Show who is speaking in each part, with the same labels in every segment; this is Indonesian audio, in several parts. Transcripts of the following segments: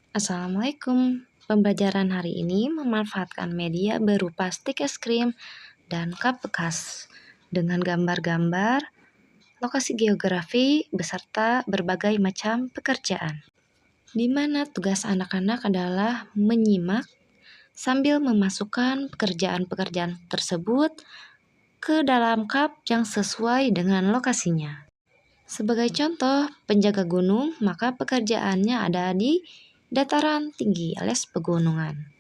Speaker 1: Assalamualaikum. Pembelajaran hari ini memanfaatkan media berupa stik es krim dan cup bekas dengan gambar-gambar, lokasi geografi, beserta berbagai macam pekerjaan. Di mana tugas anak-anak adalah menyimak sambil memasukkan pekerjaan-pekerjaan tersebut ke dalam cup yang sesuai dengan lokasinya. Sebagai contoh, penjaga gunung, maka pekerjaannya ada di dataran tinggi alias pegunungan.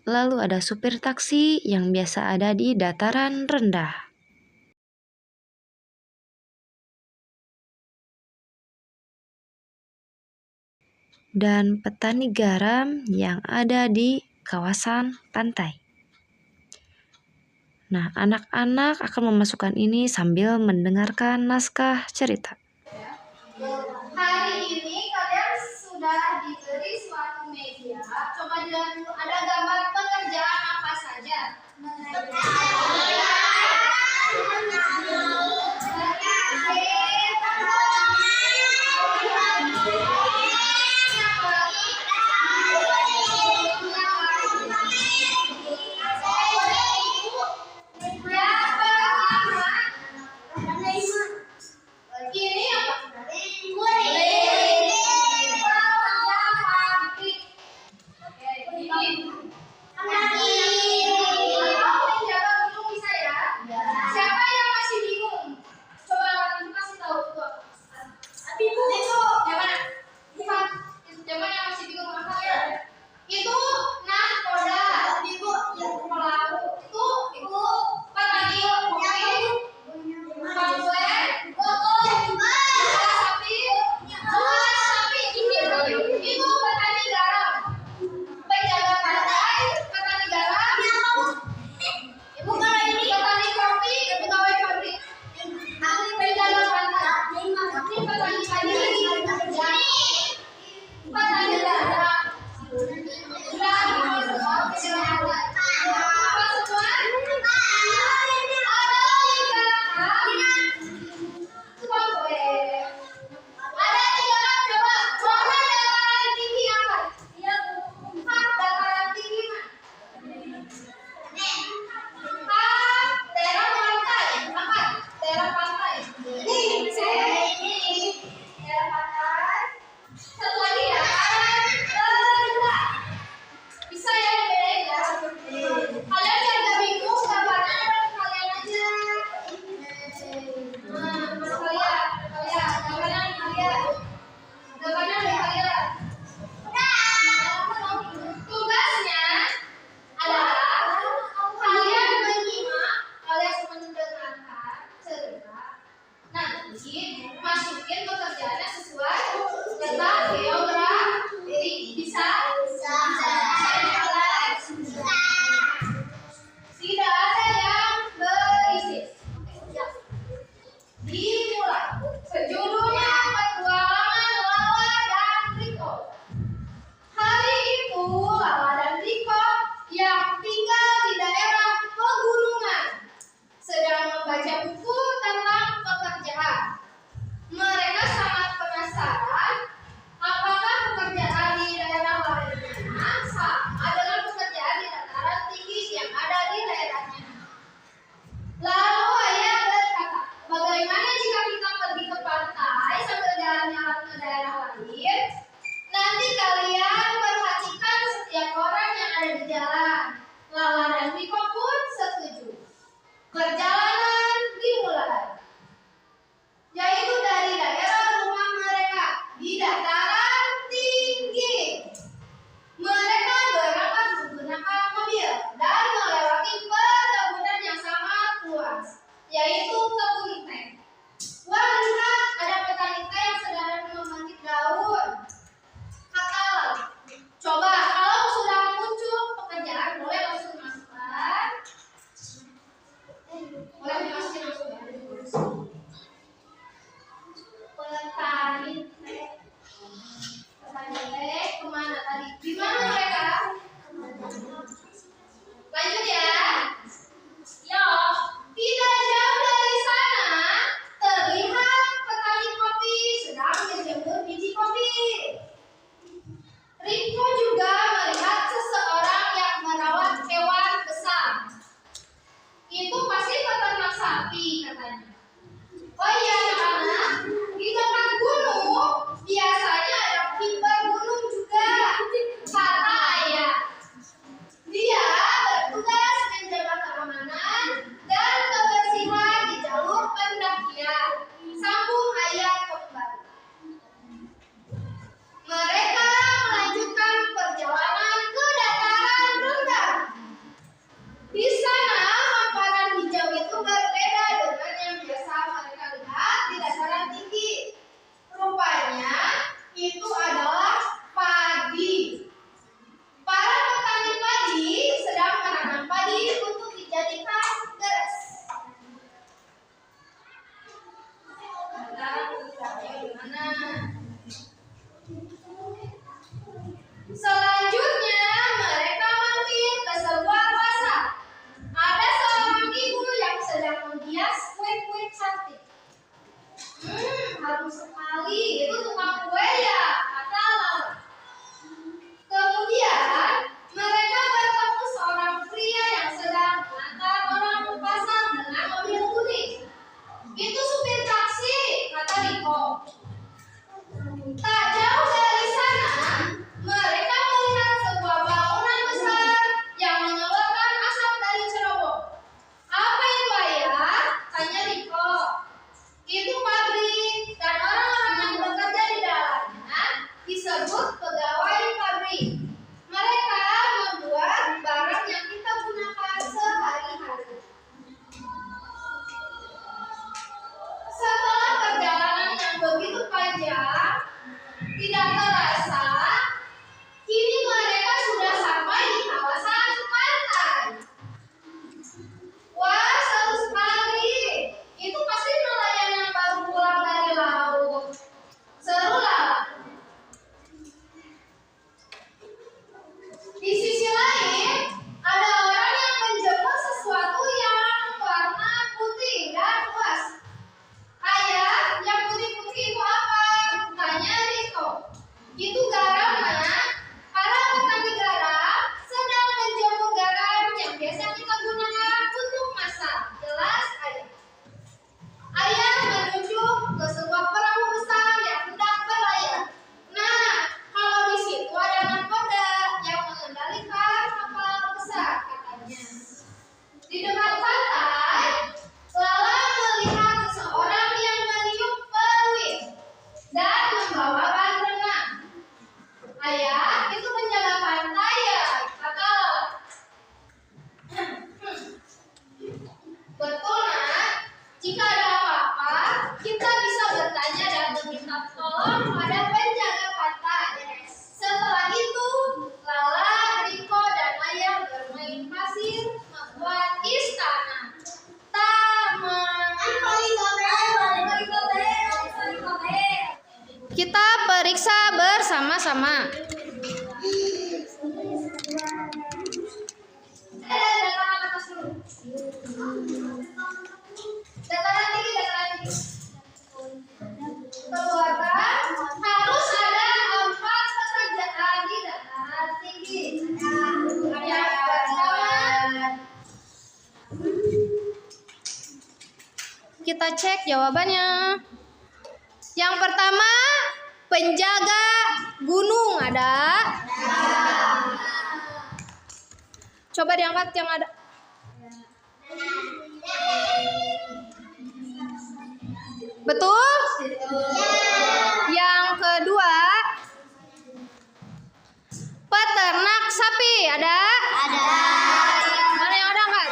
Speaker 1: Lalu ada supir taksi yang biasa ada di dataran rendah. Dan petani garam yang ada di kawasan pantai. Nah, anak-anak akan memasukkan ini sambil mendengarkan naskah cerita.
Speaker 2: Hari ini kalian sudah diberi suatu media. Coba dilihat dulu, ada gambar pekerjaan apa saja? Masukin pekerjaannya sesuai letak geografi. Bisa? Tidak ada yang berisik. Dimulai. Judulnya petualangan Lala dan Riko. Hari itu Lala dan Riko yang tinggal di daerah pegunungan sedang membaca buku tentang pekerjaan. Mereka sangat penasaran apakah harum sekali. Itu tukang kue ya, kata Laura. Kemudian mereka bertemu seorang pria yang sedang mengantar orang ke pasar dengan mobil kuning. Itu supir taksi, kata Riko. Tak jauh dari sana, mereka melihat sebuah bangunan besar yang mengeluarkan asap dari cerobong. Apa itu, Ayah? Tanya Riko. Itu pabrik dan orang-orang yang bekerja di dalamnya disebut pegawai pabrik. Mereka membuat barang yang kita gunakan sehari-hari. Setelah perjalanan yang begitu panjang, tidak terasa, kini mereka sudah sampai di kawasan pantai. Wah, seru sekali. Itu pasti nelayan yang baru pulang dari laut. Seru lah. Di sisi lain, ada orang yang menjemur sesuatu yang warna putih dan luas. Ayah, yang putih-putih itu apa? Tanya Riko. Itu garam, Nak. Para petani garam sedang menjemur garam yang biasa kita gunakan untuk masak. Jelas, Ayah. Ayah menunjuk ke sebuah perahu besar yang hendak berlayar. Nah, kalau di situ ada nahkoda yang mengendalikan kapal besar, katanya. Di dekat pantai, Lala melihat seseorang yang meniup peluit dan membawa ban renang. Ayah, itu penjaga pantai ya, kata Lala. Betul, Nak. Jika ada apa-apa, kita bisa bertanya dan meminta tolong pada penjaga pantai. Setelah itu, Lala, Riko, dan Ayah bermain pasir membuat istana. Taman. Kita periksa bersama-sama. Dataran atas dulu. Dataran tinggi. Keluarga harus ada 4 pekerjaan di dataran tinggi. Yang pertama, kita cek jawabannya. Yang pertama, penjaga gunung ada. Coba diangkat yang ada. Betul? Yang kedua, peternak sapi ada? Ada. Mana yang ada enggak?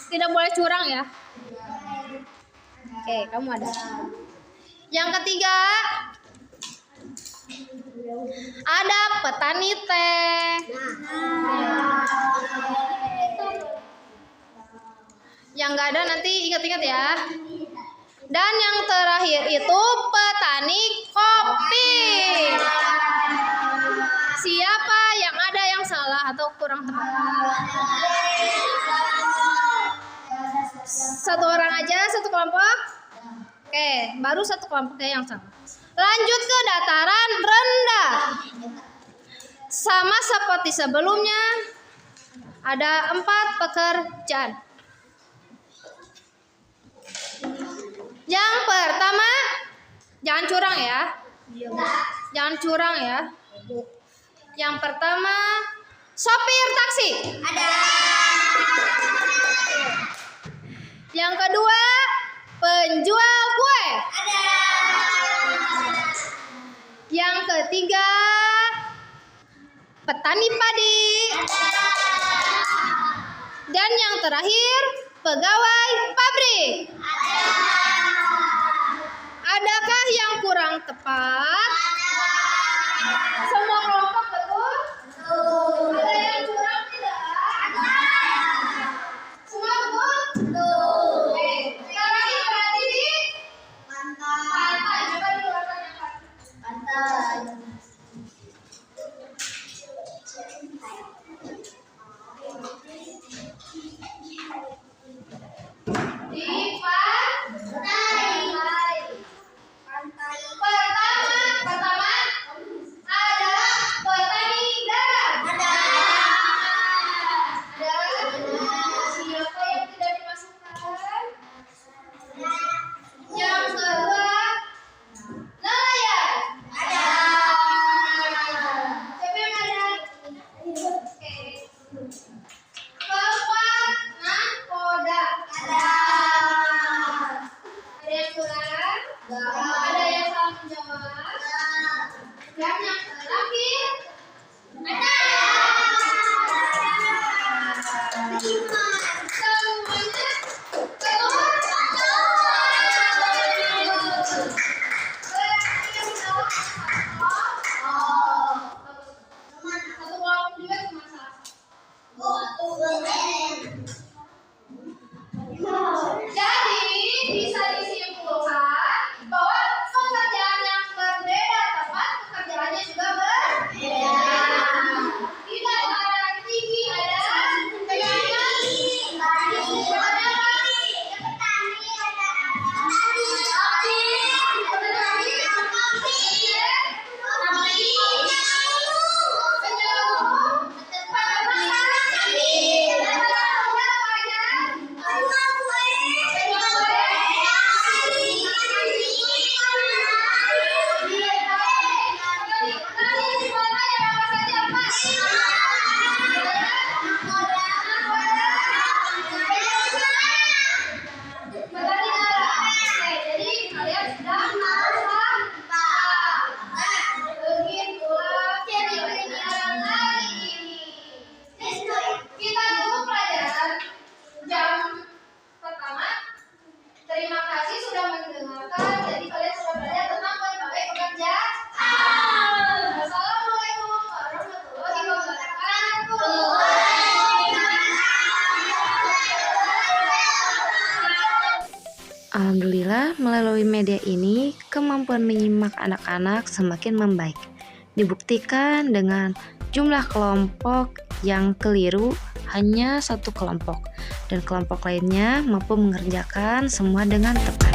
Speaker 2: Tidak boleh curang ya. Oke, kamu ada. Yang ketiga, ada petani teh. Yang nggak ada nanti ingat-ingat ya. Dan yang terakhir itu petani kopi. Siapa yang ada yang salah atau kurang tepat? Satu orang aja, satu kelompok. Oke, baru satu kelompoknya yang sama. Lanjut ke dataran rendah. Sama seperti sebelumnya, ada 4 pekerjaan. Yang pertama, jangan curang ya. Jangan curang ya. Yang pertama, sopir taksi. Ada. Yang kedua, penjual kue. Ada. Yang ketiga, petani padi. Ada. Dan yang terakhir, pegawai pabrik. Ada. Adakah yang kurang tepat? Ada. Semua kelompok betul? Betul. Ada yang kurang tidak? Ada. Semua betul? Betul. Oke. Sekarang ini berarti di pantai. Coba dikeluarkan yang pantai. Di pantai.
Speaker 1: media ini, kemampuan menyimak anak-anak semakin membaik. Dibuktikan dengan jumlah kelompok yang keliru hanya satu kelompok, dan kelompok lainnya mampu mengerjakan semua dengan tepat.